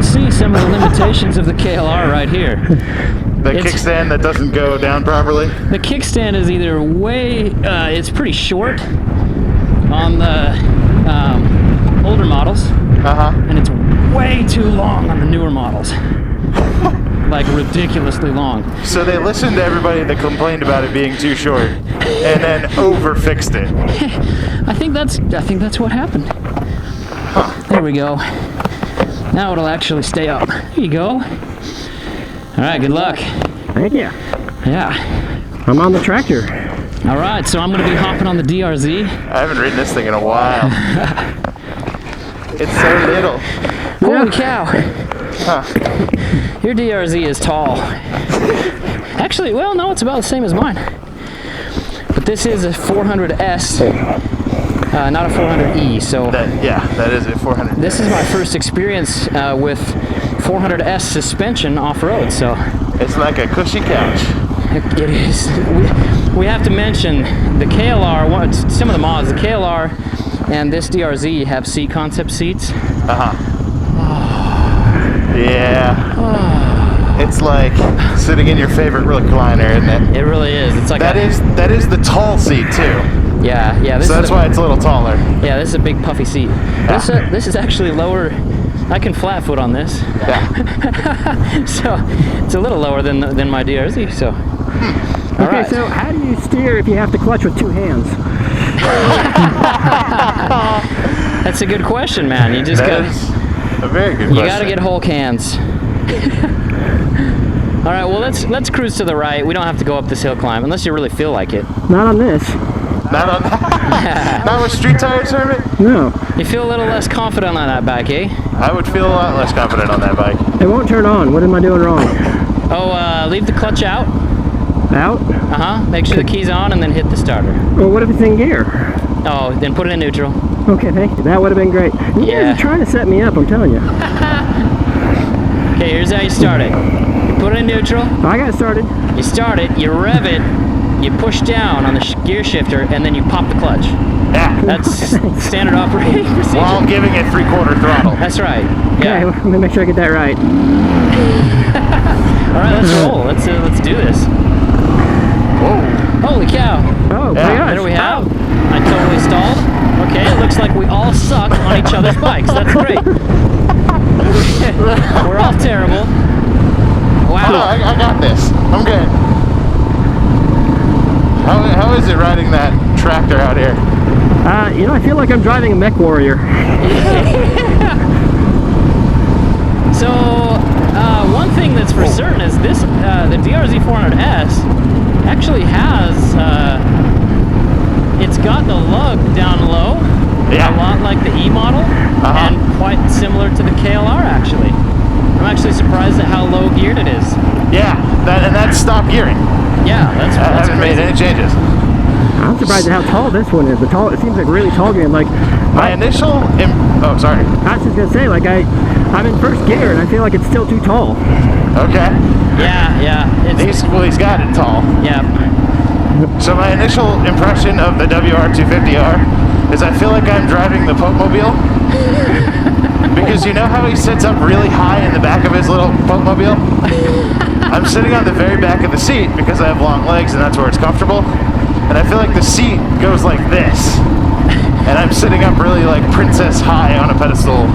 See some of the limitations of the KLR right here. The kickstand that doesn't go down properly? The kickstand is either way, it's pretty short on the older models, and it's way too long on the newer models. Like ridiculously long. So they listened to everybody that complained about it being too short and then over-fixed it. I think that's what happened. Huh. There we go. Now it'll actually stay up. There you go. All right, good luck. Thank you. Yeah. I'm on the tractor. All right, so I'm going to be hopping on the DRZ. I haven't ridden this thing in a while. It's so little. Holy cow. Huh. Your DRZ is tall. Actually, well, no, it's about the same as mine. But this is a 400S. Not a 400E, so... that is a 400. This is my first experience with 400S suspension off-road, so... It's like a cushy couch. It is. We have to mention the KLR, some of the mods, the KLR and this DRZ have seat concept seats. Yeah. It's like sitting in your favorite recliner, isn't it? It really is. It's like that is the tall seat, too. Yeah. So that's why it's a little taller. Yeah, this is a big puffy seat. Yeah. This is actually lower. I can flat foot on this. Yeah. So it's a little lower than my DRZ. So. Okay, right. So how do you steer if you have to clutch with two hands? That's a good question, man. You just got a very good question. You got to get whole cans. All right, well let's cruise to the right. We don't have to go up this hill climb unless you really feel like it. Not on this. Not on not with street tires, Hermit? No. You feel a little less confident on that bike, eh? I would feel a lot less confident on that bike. It won't turn on. What am I doing wrong? Oh, leave the clutch out. Out? Make sure the key's on and then hit the starter. Well, what if it's in gear? Oh, then put it in neutral. Okay, thank you. That would have been great. You guys are trying to set me up, I'm telling you. Okay, here's how you start it. You put it in neutral. I got started. You start it, you rev it, you push down on the gear shifter, and then you pop the clutch. Yeah. That's standard operating procedure. While giving it 3/4 throttle. That's right. Yeah. Okay, let me make sure I get that right. All right, let's roll. Let's do this. Whoa. Holy cow. Oh, yeah. my gosh. There we have. I totally stalled. Okay, it looks like we all suck on each other's bikes. That's great. We're all terrible. Wow. Oh, no, I got this. I'm good. How is it riding that tractor out here? You know, I feel like I'm driving a mech warrior. So, one thing that's for certain is this, the DRZ400S actually has, it's got the lug down low, a lot like the E model, and quite similar to the KLR actually. I'm actually surprised at how low geared it is. Yeah, that's stop gearing. Yeah, that's I haven't made any changes. I'm surprised at how tall this one is. It seems like really tall gearing. Like my initial, oh sorry. I was just gonna say, like I'm in first gear and I feel like it's still too tall. Okay. Yeah. He's got it tall. Yeah. So my initial impression of the WR250R is I feel like I'm driving the Popemobile. Because you know how he sits up really high in the back of his little Popemobile? I'm sitting on the very back of the seat because I have long legs and that's where it's comfortable. And I feel like the seat goes like this. And I'm sitting up really like princess high on a pedestal.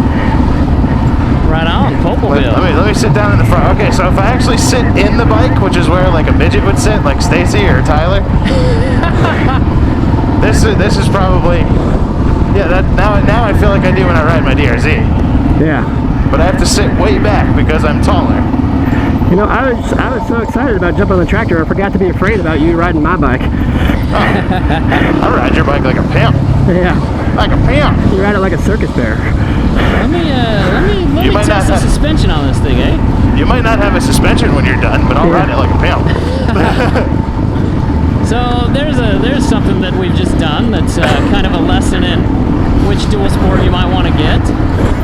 Right on, Popemobile. Let me sit down in the front. Okay, so if I actually sit in the bike, which is where like a midget would sit, like Stacy or Tyler, this is probably, now I feel like I do when I ride my DRZ. Yeah. But I have to sit way back because I'm taller. You know, I was so excited about jumping on the tractor, I forgot to be afraid about you riding my bike. Oh. I ride your bike like a pimp. Yeah. Like a pimp. You ride it like a circus bear. Let me test the suspension on this thing, eh? You might not have a suspension when you're done, but I'll ride it like a pimp. So there's something that we've just done that's kind of a lesson in which dual sport you might want to get.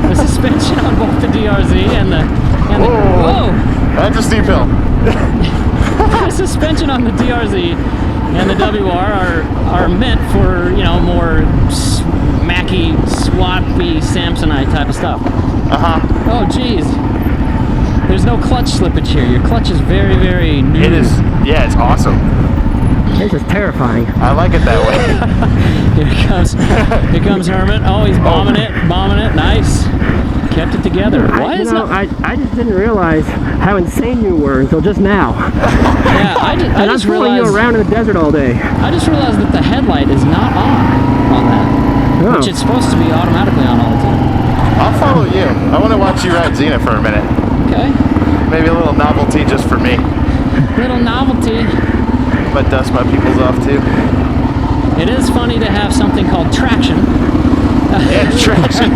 The suspension both the DRZ and the whoa! That's a steep hill. The suspension on the DRZ and the WR are meant for, you know, more smacky, swappy, Samsonite type of stuff. Oh, geez. There's no clutch slippage here. Your clutch is very, very new. It is. Yeah, it's awesome. This is terrifying. I like it that way. Here comes Hermit. Oh, he's bombing it. Nice. Kept it together. I just didn't realize how insane you were until just now. Yeah, I just following realized you around in the desert all day. I just realized that the headlight is not on that, which it's supposed to be automatically on all the time. I'll follow you. I want to watch you ride Xena for a minute. Okay. Maybe a little novelty just for me. Little novelty. But dust my pupils off too. It is funny to have something called traction. Yeah, traction.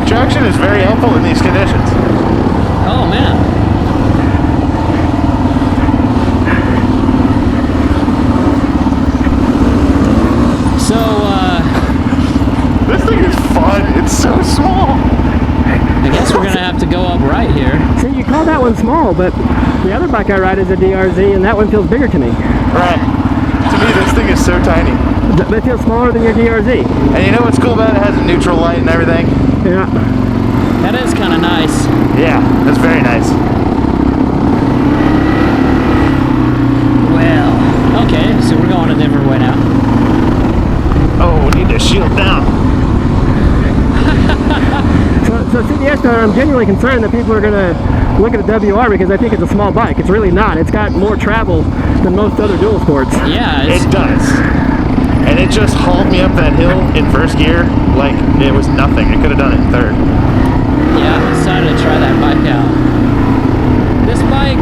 Traction is very helpful in these conditions. Oh man. So, this thing is fun. It's so small. I guess we're gonna have to go up right here. See, you call that one small, but the other bike I ride is a DRZ, and that one feels bigger to me. Right. To me, this thing is so tiny. But it feels smaller than your DRZ. And you know what's cool about it? It has a neutral light and everything. Yeah. That is kind of nice. Yeah, that's very nice. Well, okay, so we're going a different way now. Oh, we need to shield down. So CDS, I'm genuinely concerned that people are going to look at the WR because I think it's a small bike. It's really not. It's got more travel than most other dual sports. Yeah, it does. And it just hauled me up that hill in first gear like it was nothing. It could have done it in third. Yeah, I decided to try that bike out. This bike,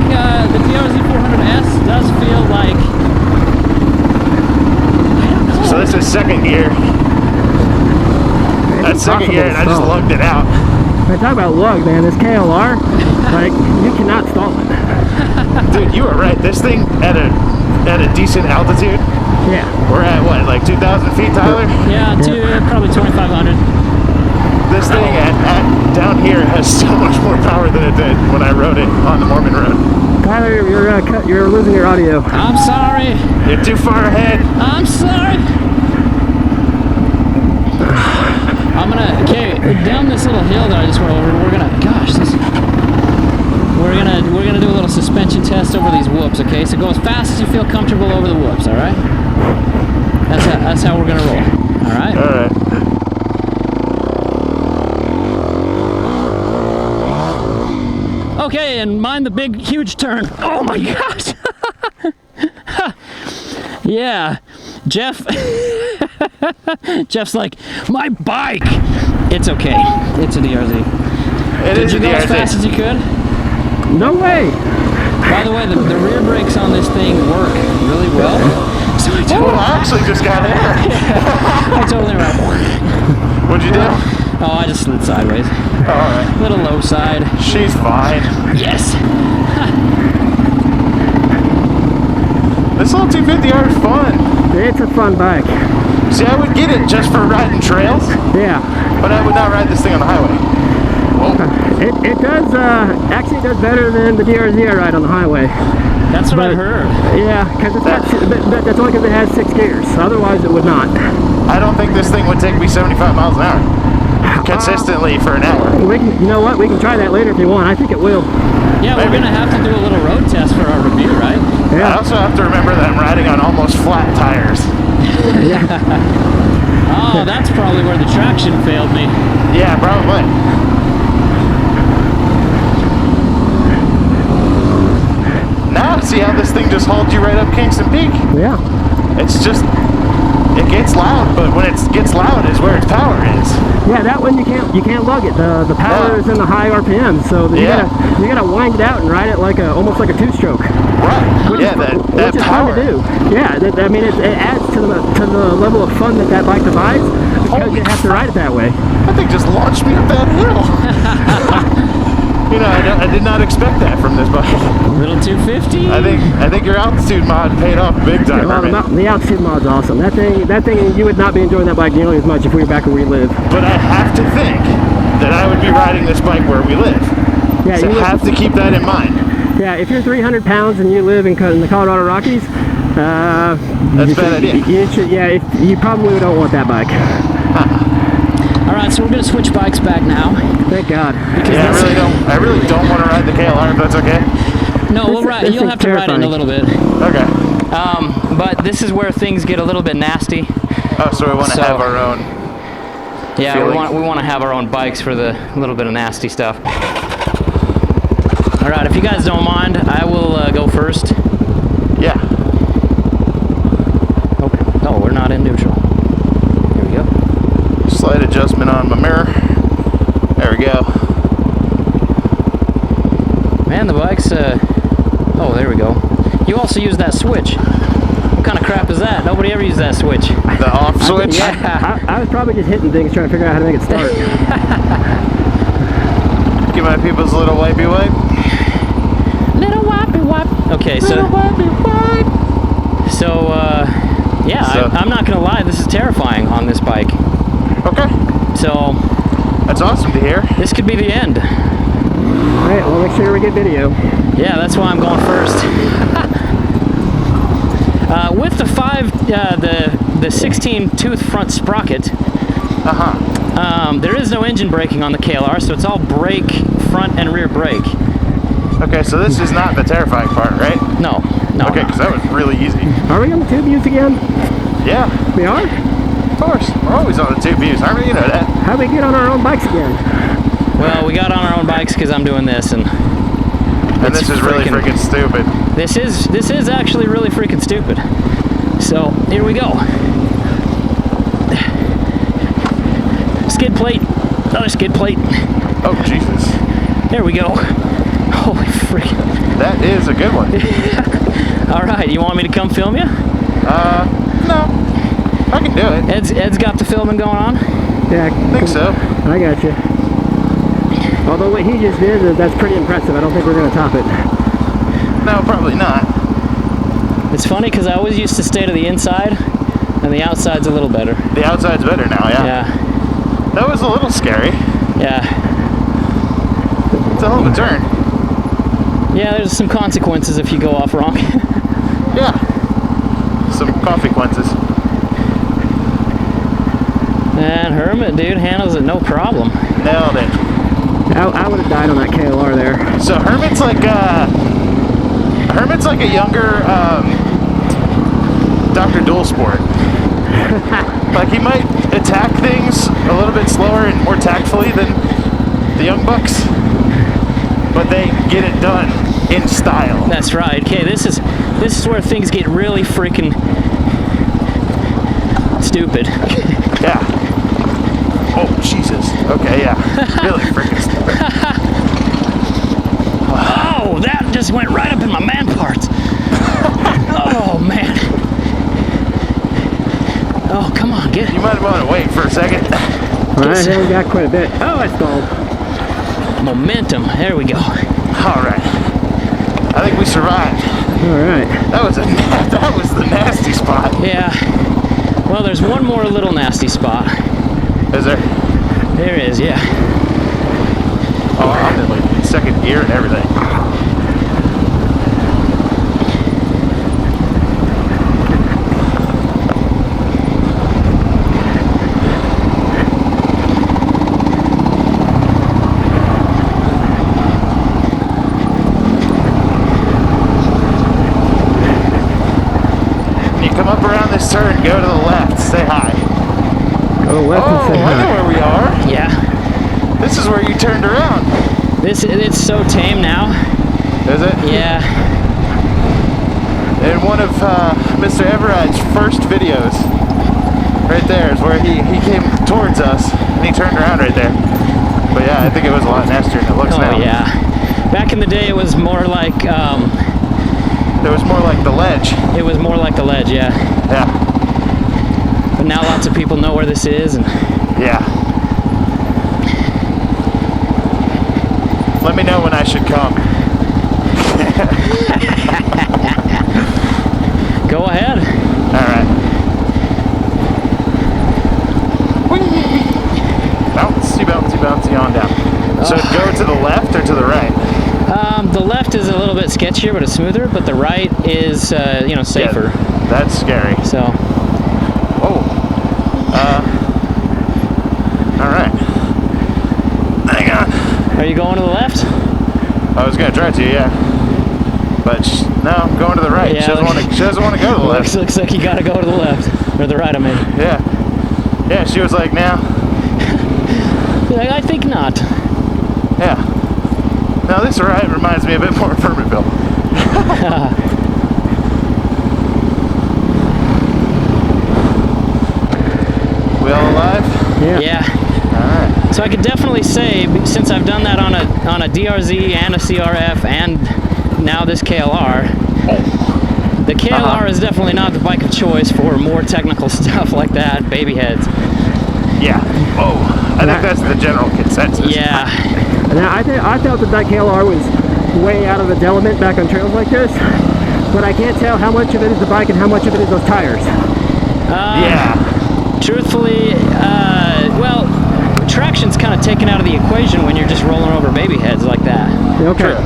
the DRZ400S, does feel like, I don't know. So this is second gear. That's second gear, and I just lugged it out. I talk about lug, man. This KLR, like, you cannot stall it. Dude, you were right. This thing at a decent altitude. Yeah. We're at what, like 2,000 feet, Tyler? Yeah, probably 2,500. This thing down here has so much more power than it did when I rode it on the Mormon Road. Tyler, you're losing your audio. I'm sorry. You're too far ahead. I'm sorry. Okay, down this little hill that I just went over, we're gonna do a little suspension test over these whoops, okay? So go as fast as you feel comfortable over the whoops, all right? That's how we're gonna roll, all right? All right. Okay, and mind the big, huge turn. Oh my gosh! Yeah, Jeff's like, my bike! It's okay, it's a DRZ. Did you go as fast as you could? No way! By the way, the rear brakes on this thing work really well. So I actually just got in. I totally right. What'd you do? Oh, I just slid sideways. Oh, all right. Little low side. She's fine. Yes! This little 250R is fun. It's a fun bike. See, I would get it just for riding trails. Yeah. But I would not ride this thing on the highway. It does, actually does better than the DRZ I ride on the highway. That's what I've heard. Yeah, because that's only because it has 6 gears. Otherwise, it would not. I don't think this thing would take me 75 miles an hour consistently for an hour. You know what? We can try that later if you want. I think it will. Yeah, we're gonna have to do a little road test for our review, right? Yeah. I also have to remember that I'm riding on almost flat tires. Yeah. Oh, that's probably where the traction failed me. Yeah, probably. Now see how this thing just hauled you right up Kingston Peak? Yeah. It's just, it gets loud, but when it gets loud is where its power is. Yeah, that one you can't lug it. The power is in the high RPM, so you gotta wind it out and ride it like almost like a 2-stroke. Right. Yeah, that power. Fun to do. Yeah, I mean it adds to the level of fun that bike provides because you have to ride it that way. That thing just launched me up that hill. You know, I did not expect that from this bike. Little 250. I think your altitude mod paid off big time. Well, the altitude mod's awesome. That thing, you would not be enjoying that bike nearly as much if we were back where we live. But I have to think that I would be riding this bike where we live. Yeah, So you have to keep that in mind. Yeah, if you're 300 pounds and you live in the Colorado Rockies, that's a bad idea. You probably don't want that bike. All right, so we're gonna switch bikes back now. Thank God. Yeah, I really don't want to ride the KLR, if that's okay. No, we'll ride. You'll have to ride it in a little bit. Okay. But this is where things get a little bit nasty. Oh, so we want to have our own. Yeah, feeling. we want to have our own bikes for the little bit of nasty stuff. All right, if you guys don't mind, I will go first. Yeah. Oh, we're not in neutral. Here we go. Slight adjustment on my mirror. There we go. Man, the bike's, oh, there we go. You also use that switch. What kind of crap is that? Nobody ever used that switch. The off switch? Yeah. I was probably just hitting things trying to figure out how to make it start. Give my people's a little wipey wipe. Little wipey wipe. Okay, so... Little wipey wipe. So, yeah, I'm not gonna lie, this is terrifying on this bike. Okay. So... That's awesome to hear. This could be the end. Alright, well, make sure we get video. Yeah, that's why I'm going first. With the the 16 tooth front sprocket, there is no engine braking on the KLR, so it's all brake, front and rear brake. Okay, so this is not the terrifying part, right? No. Okay, because that was really easy. Are we on the tube views again? Yeah. We are? Of course. We're always on the tube views, aren't we? You know that. How'd we get on our own bikes again? Well, we got on our own bikes because I'm doing this, and this is really freaking stupid. This is actually really freaking stupid. So here we go. Skid plate, another skid plate. Oh Jesus! There we go. Holy freak! That is a good one. All right, you want me to come film you? No, I can do it. Ed's got the filming going on. Yeah, I think so. I got you. Although what he just did, that's pretty impressive. I don't think we're going to top it. No, probably not. It's funny because I always used to stay to the inside, and the outside's a little better. The outside's better now, yeah. Yeah. That was a little scary. Yeah. It's a hell of a turn. Yeah, there's some consequences if you go off wrong. Yeah. Some consequences. And Hermit, dude, handles it no problem. Nailed it. I would have died on that KLR there. So Hermit's like a younger Dr. Dual Sport. Like he might attack things a little bit slower and more tactfully than the young bucks, but they get it done in style. That's right. Okay, this is where things get really freaking stupid. Yeah. Oh Jesus. Okay, yeah. Really freaking stupid. Oh, that just went right up in my man parts. Oh man. Oh, come on, get it. You might want to wait for a second. All right, we got quite a bit. Oh, I stalled. Momentum. There we go. All right. I think we survived. All right. That was the nasty spot. Yeah. Well, there's one more little nasty spot. Is there? There is, yeah. Oh, I'm in like second gear and everything. Come up around this turn, go to the left, say hi. Go left and say I know hi. where we are. Yeah. This is where you turned around. It's so tame now. Is it? Yeah. In one of Mr. Everride's first videos, right there is where he came towards us and he turned around right there. But yeah, I think it was a lot nastier than it looks now. Oh yeah. Back in the day, it was more like. It was more like the ledge. It was more like the ledge, yeah. Yeah. But now lots of people know where this is, and Yeah. Let me know when I should come. go ahead. All right. Bouncy, bouncy, bouncy on down. to the left or to the right? The left is a little bit sketchier, but it's smoother. But the right is, you know, safer. Yeah, that's scary. So. Oh. All right. Hang on. Are you going to the left? I was gonna try to, yeah. But no, I'm going to the right. Yeah, she doesn't want to go to the left. Looks like you gotta go to the left. Or the right, I mean. Yeah. Yeah, she was like, now. I think not. Yeah. Now this right reminds me a bit more of Hermitville. We all alive? Yeah. Alright. So I could definitely say, since I've done that on a DRZ and a CRF and now this KLR, the KLR is definitely not the bike of choice for more technical stuff like that, baby heads. Yeah. Oh, I think that's the general consensus. Yeah. Now, I felt that KLR was way out of its element back on trails like this, but I can't tell how much of it is the bike and how much of it is those tires. Yeah. Truthfully, well, traction's kind of taken out of the equation when you're just rolling over baby heads like that. Okay. True.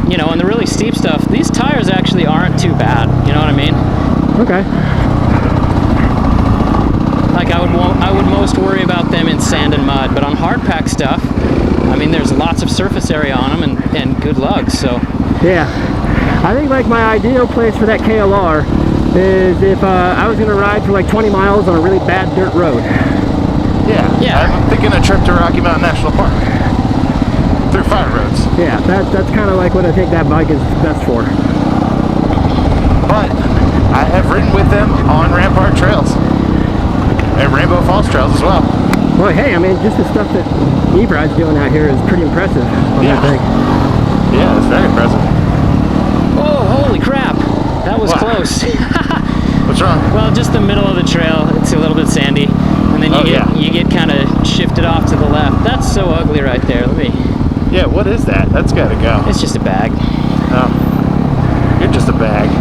You know, and the really steep stuff, these tires actually aren't too bad. You know what I mean? Okay. Like I would most worry about them in sand and mud, but on hard pack stuff, I mean, there's lots of surface area on them and good lugs. So. Yeah. I think like my ideal place for that KLR is if I was gonna ride for like 20 miles on a really bad dirt road. Yeah. I'm thinking a trip to Rocky Mountain National Park. Through fire roads. Yeah, that's kind of like what I think that bike is best for. But I have ridden with them on Rampart trails. And Rainbow Falls trails as well. Well, hey, I mean, just the stuff that Ebride's doing out here is pretty impressive on that thing. Yeah, it's very impressive. Oh, holy crap. That was close. What's wrong? Well, just the middle of the trail. It's a little bit sandy. And then you get kind of shifted off to the left. That's so ugly right there. Let me... Yeah, what is that? That's gotta go. It's just a bag. Oh. You're just a bag.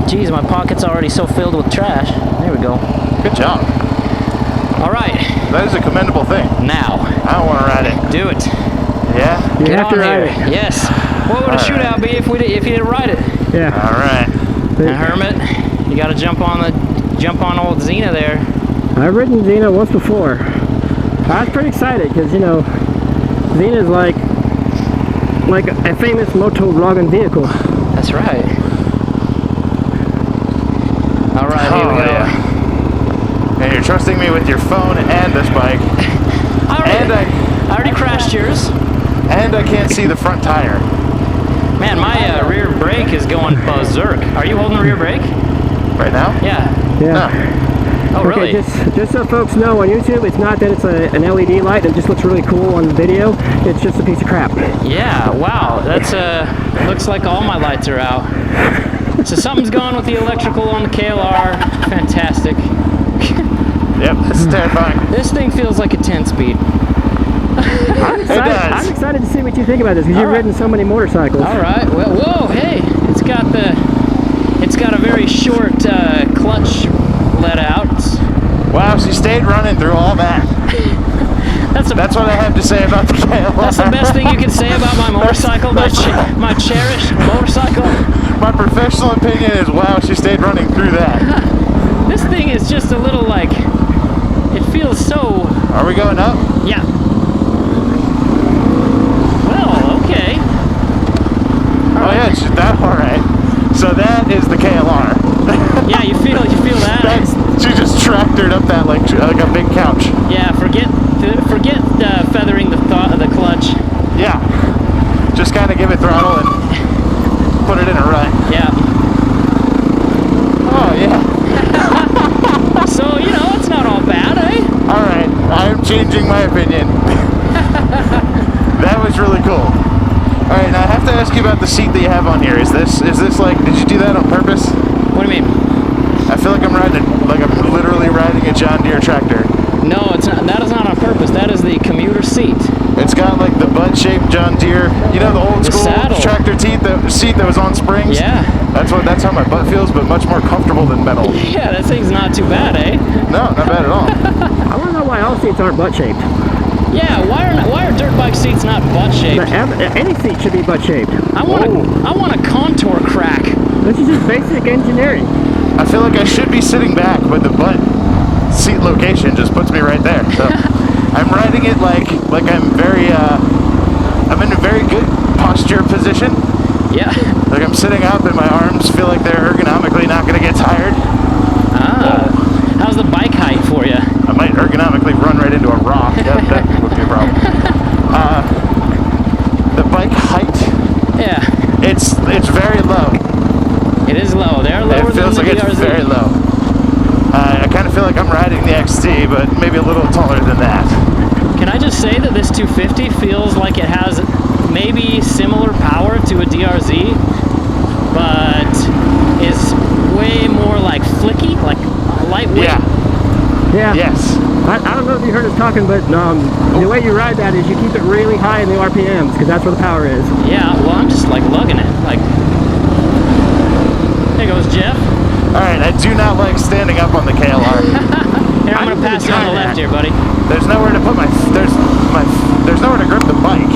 Geez, my pocket's already so filled with trash. There we go. Good job. All right. That is a commendable thing. Now. I don't want to ride it. Do it. Yeah? You have to ride it. Yes. What would a shootout be if you didn't ride it? Yeah. All right. And Hermit, you got to jump on old Xena there. I've ridden Xena once before. I was pretty excited because, you know, Xena is like a famous moto rogan vehicle. That's right. All right, here we go. Yeah. And you're trusting me with your phone and this bike. I already crashed yours. And I can't see the front tire. Man, my rear brake is going berserk. Are you holding the rear brake? Right now? Yeah. Yeah. No. Oh, really? Okay, just so folks know, on YouTube, it's not that it's an LED light that just looks really cool on video. It's just a piece of crap. Yeah, wow. That's looks like all my lights are out. So something's going with the electrical on the KLR. Fantastic. Yep, this is terrifying. This thing feels like a 10-speed. I'm excited to see what you think about this because you've ridden so many motorcycles. All right. Well, whoa, hey, it's got a very short clutch let out. Wow, she stayed running through all that. That's what I have to say about the KLR. That's the best thing you can say about my motorcycle, my cherished motorcycle. My professional opinion is, wow, she stayed running through that. This thing is just a little like, it feels so... Are we going up? Yeah. Well, okay. Oh yeah, all right. So that is the KLR. Yeah, you feel that? She just tractored up that like a big couch. Yeah, forget feathering the clutch. Yeah. Just kind of give it throttle and put it in a rut. Yeah. Oh yeah. So, you know, it's not all bad, eh? All right, I'm changing my opinion. That was really cool. All right, now I have to ask you about the seat that you have on here. Is this like, did you do that on purpose? What do you mean? I feel like I'm literally riding a John Deere tractor. No, it's not. That is not on purpose. That is the commuter seat. It's got like the butt-shaped John Deere, you know, the old school tractor seat that was on springs. Yeah. That's how my butt feels, but much more comfortable than metal. Yeah, that thing's not too bad, eh? No, not bad at all. I want to know why all seats aren't butt shaped. Yeah, why are dirt bike seats not butt shaped? Any seat should be butt shaped. I want a contour crack. This is just basic engineering. I feel like I should be sitting back, but the butt seat location just puts me right there. So I'm riding it like I'm very I'm in a very good posture position. Yeah. Like I'm sitting up and my arms feel like they're ergonomically not going to get tired. Ah. How's the bike height for you? I might ergonomically run right into a rock. That would be a problem. The bike height? Yeah. It's very low. It is low. They're lower than the DRZ. It feels like it's very low. I kind of feel like I'm riding the XT, but maybe a little taller than that. Can I just say that this 250 feels like it has maybe similar power to a DRZ, but is way more like flicky, like lightweight? Yeah. Yes. I don't know if you heard us talking, but the way you ride that is you keep it really high in the RPMs, because that's where the power is. Yeah, well, I'm just like lugging it. Like, there goes Jeff. Alright, I do not like standing up on the KLR. Here, I'm going to pass you on the left here, buddy. There's nowhere to put there's nowhere to grip the bike.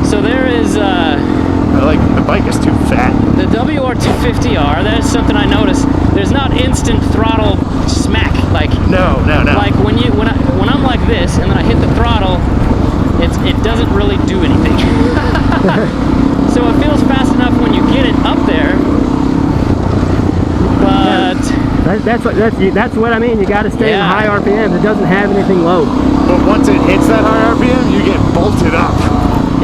So there is, like, the bike is too fat. the WR250R, that is something I noticed. There's not instant throttle smack, like... No. Like, when I'm like this, and then I hit the throttle, it doesn't really do anything. So it feels fast enough when you get it up there, but... That's what I mean. You got to stay in high RPMs. It doesn't have anything low. But once it hits that high RPM, you get bolted up.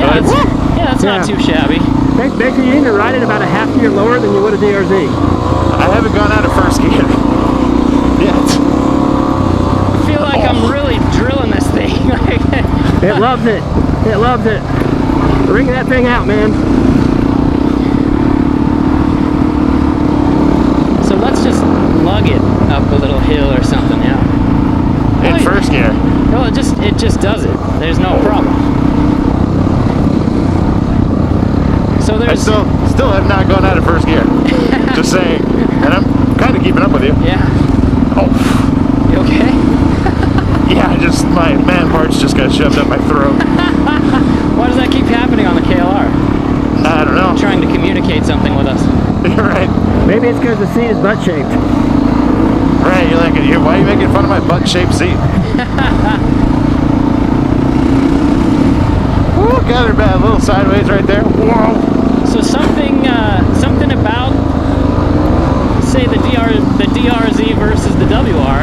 Yeah, that's not too shabby. Basically, you need to ride it about a half gear lower than you would a DRZ. I haven't gone out of first gear yet. I feel like I'm really drilling this thing. It loves it. It loves it. Ring that thing out, man. So let's just lug it up a little hill or something, yeah. In first gear. Well, it just does it. There's no problem. So there's... I still have not gone out of first gear. Just saying. And I'm kind of keeping up with you. Yeah. Oh. You okay? Yeah, my man parts just got shoved up my throat. Why does that keep happening on the KLR? I don't know. Trying to communicate something with us. You're right. Maybe it's because the seat is butt shaped. Right, you're like, why are you making fun of my butt-shaped seat? Oh, got her bad, a little sideways right there. Whoa. So something about, say, the DRZ versus the WR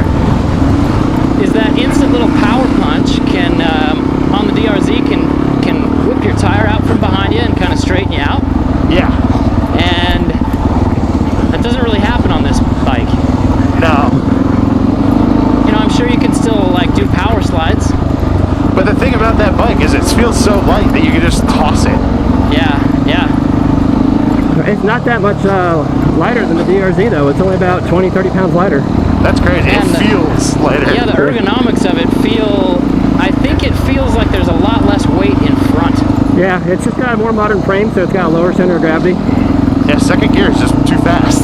is that instant little power punch can, on the DRZ, can whip your tire out from behind you and kind of straighten you out. Yeah. And that doesn't really happen on this bike. No. You know, I'm sure you can still, like, do power slides. But the thing about that bike is it feels so light that you can just toss it. Yeah. It's not that much lighter than the DRZ, though. It's only about 20-30 pounds lighter. That's crazy. And it feels lighter. Yeah, the ergonomics of it I think it feels like there's a lot less weight in front. Yeah, it's just got a more modern frame, so it's got a lower center of gravity. Yeah, second gear is just too fast.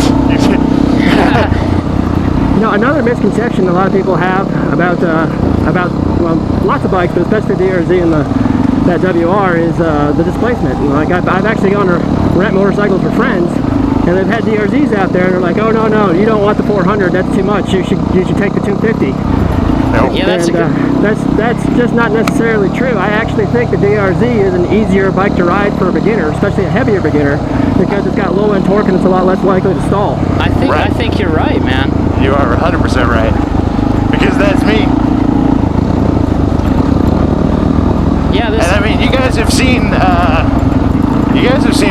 You know, another misconception a lot of people have about well, lots of bikes, but especially the DRZ and that WR is the displacement. And like I've actually gone to rent motorcycles for friends, and they've had DRZs out there, and they're like, oh no, you don't want the 400, that's too much. You should take the 250. Nope. Yeah, that's that's just not necessarily true. I actually think the DRZ is an easier bike to ride for a beginner, especially a heavier beginner, because it's got low end torque and it's a lot less likely to stall. I think you're right, man. You are 100% right. Because that's me. Yeah, And I mean, you guys have seen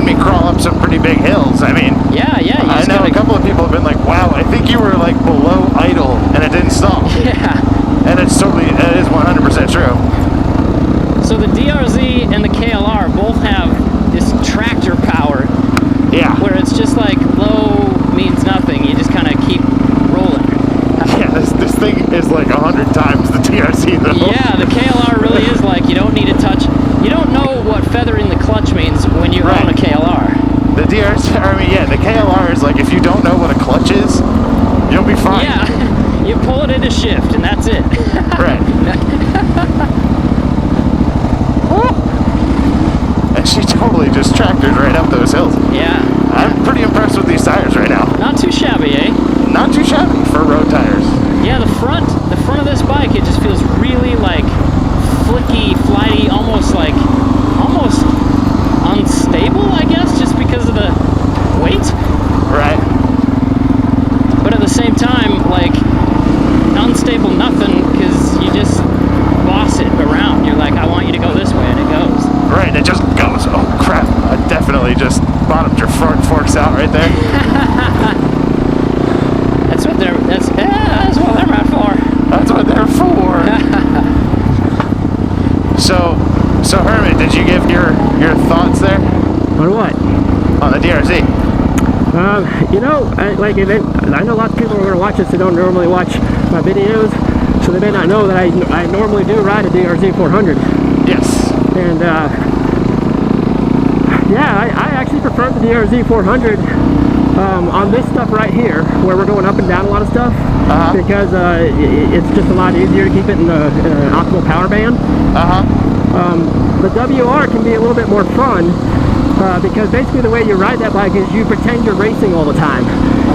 me crawl up some pretty big hills. I mean, yeah. I know a couple of people have been like, wow, I think you were like below idle and it didn't stall. Yeah. And it is 100% true. So the DRZ and the KLR both have this tractor power. Yeah. Where it's just like low means nothing. You just kind of keep rolling. Yeah, this thing is like 100 times the DRZ though. Yeah, the KLR really is like, you don't need to touch. You don't know what feathering the clutch means when you own a KLR. The DRZ, the KLR is like, if you don't know what a clutch is, you'll be fine. Yeah, you pull it into shift and that's it. Right. and she totally just tractored right up those hills. Yeah. I'm pretty impressed with these tires right now. Not too shabby, eh? Not too shabby for road tires. Yeah, the front of this bike, it just feels really like flicky, flighty, almost unstable, I guess, just because of the weight. Right. But at the same time, like, unstable nothing, because you just boss it around. You're like, I want you to go this way, and it goes. Right, it just goes. Oh crap! I definitely just bottomed your front forks out right there. That's what they're meant for. That's what they're for. So Hermit, did you give your thoughts there On what? on the DRZ? You know, I know lots of people are going to watch this that don't normally watch my videos, so they may not know that I normally do ride a DRZ400. Yes. And yeah, I actually prefer the DRZ400 on this stuff right here, where we're going up and down a lot of stuff, because it's just a lot easier to keep it in an optimal power band. The WR can be a little bit more fun, because basically the way you ride that bike is you pretend you're racing all the time.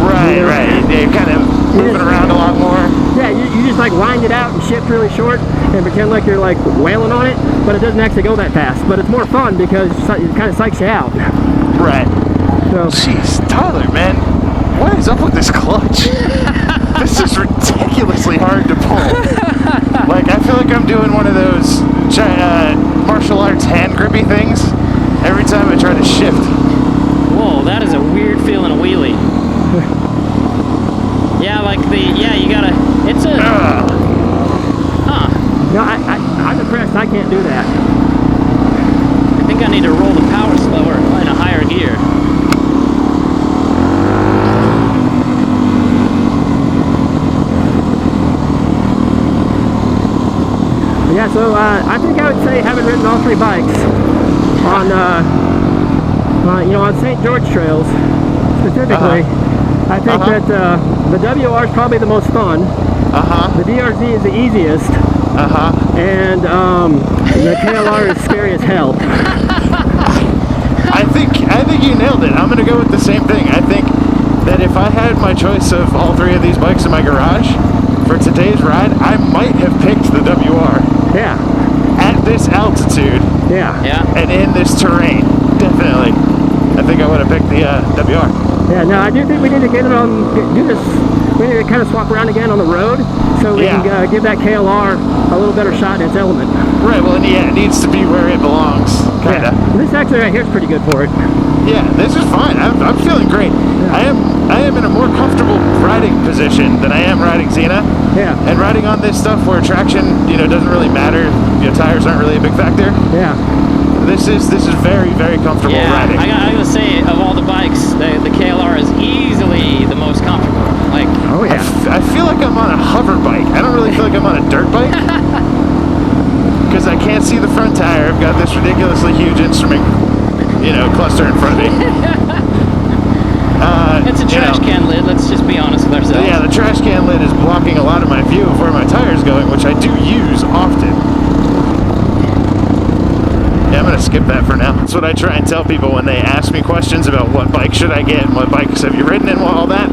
Right, right. You're kind of moving around a lot more. Yeah, you just like wind it out and shift really short and pretend like you're like wailing on it, but it doesn't actually go that fast. But it's more fun because it kind of psychs you out. Right. So, jeez, Tyler, man, what is up with this clutch? This is ridiculously hard to pull. Like, I feel like I'm doing one of those martial arts hand grippy things every time I try to shift. Whoa, that is a weird feeling a wheelie. Yeah, like you gotta, it's a, huh. no, I'm impressed. I can't do that. I think I need to roll the power slower in a higher gear. Yeah, so I think I would say, having ridden all three bikes on, on St. George trails specifically, I think that the WR is probably the most fun. The DRZ is the easiest. And the KLR is scary as hell. I think you nailed it. I'm gonna go with the same thing. I think that if I had my choice of all three of these bikes in my garage for today's ride, I might have picked the WR. Yeah. At this altitude. Yeah. Yeah. And in this terrain, definitely. I think I would have picked the WR. Yeah, no, I do think we need to get it on, do this, we need to kind of swap around again on the road, so we can give that KLR a little better shot in its element. Right, well, yeah, it needs to be where it belongs, kind of. Yeah. This actually right here is pretty good for it. Yeah, this is fine. I'm feeling great. Yeah. I am in a more comfortable riding position than I am riding Xena. Yeah. And riding on this stuff where traction, doesn't really matter. Your tires aren't really a big factor. Yeah. This is very, very comfortable riding. I gotta say, of all the bikes, the KLR is easily the most comfortable. Like, oh yeah. I feel like I'm on a hover bike. I don't really feel like I'm on a dirt bike. Because I can't see the front tire. I've got this ridiculously huge instrument, cluster in front of me. it's a trash can lid, let's just be honest with ourselves. Yeah, the trash can lid is blocking a lot of my view of where my tire's going, which I do use often. Yeah, I'm going to skip that for now. That's what I try and tell people when they ask me questions about what bike should I get and what bikes have you ridden and all that.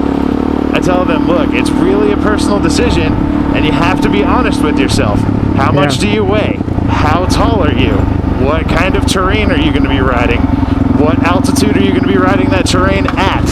I tell them, look, it's really a personal decision, and you have to be honest with yourself. How much do you weigh? How tall are you? What kind of terrain are you going to be riding? What altitude are you going to be riding that terrain at?